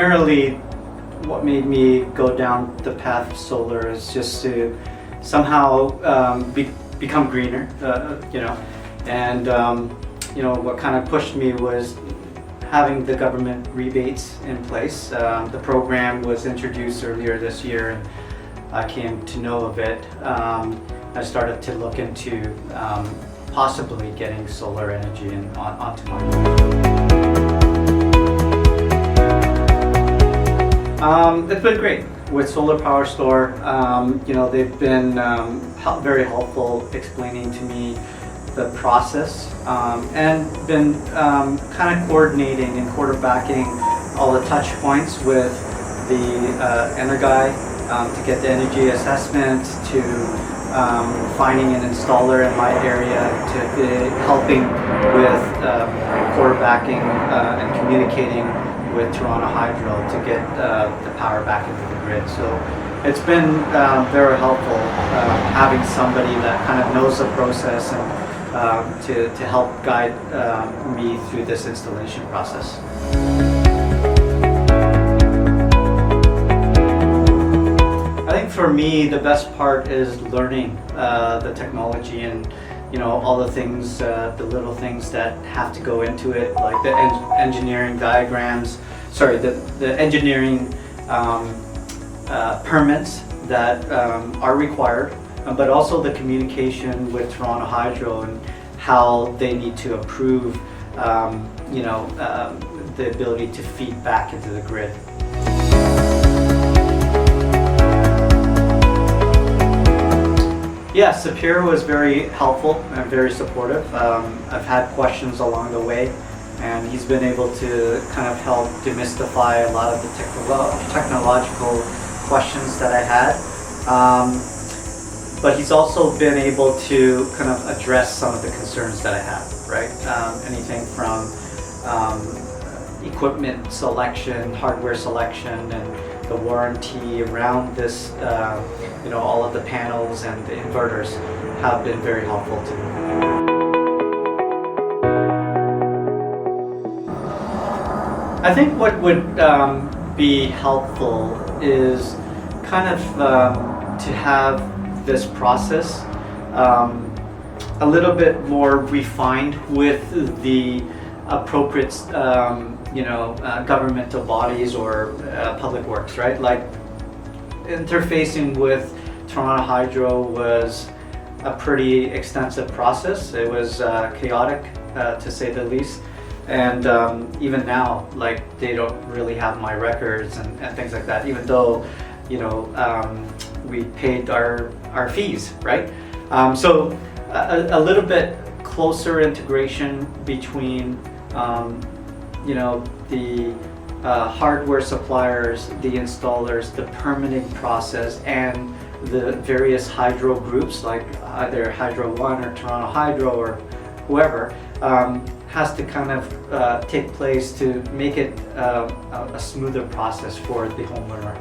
primarily what made me go down the path of solar is just to somehow become greener, and what kind of pushed me was having the government rebates in place. The program was introduced earlier this year, and I came to know of it. I started to look into possibly getting solar energy onto my home. It's been great with Solar Power Store. They've been very helpful explaining to me the process, and been kind of coordinating and quarterbacking all the touch points with the Energy to get the energy assessment, to finding an installer in my area, to be helping with quarterbacking and communicating with Toronto Hydro to get the power back into the grid. So it's been very helpful having somebody that kind of knows the process and to help guide me through this installation process. I think for me the best part is learning the technology and all the things, the little things that have to go into it, like the engineering diagrams, the engineering permits that are required, but also the communication with Toronto Hydro and how they need to approve the ability to feed back into the grid. Yeah, Sapir was very helpful and very supportive. I've had questions along the way, and he's been able to kind of help demystify a lot of the technological questions that I had. But he's also been able to kind of address some of the concerns that I have, right? Anything from equipment selection, hardware selection, and the warranty around this, all of the panels and the inverters have been very helpful to me. I think what would be helpful is kind of to have this process a little bit more refined with the appropriate governmental bodies or public works, right? Like interfacing with Toronto Hydro was a pretty extensive process. It was chaotic, to say the least. And even now, like, they don't really have my records and things like that, even though we paid our fees, right? So a little bit closer integration between the hardware suppliers, the installers, the permitting process, and the various hydro groups, like either Hydro One or Toronto Hydro or whoever, has to kind of take place to make it a smoother process for the homeowner.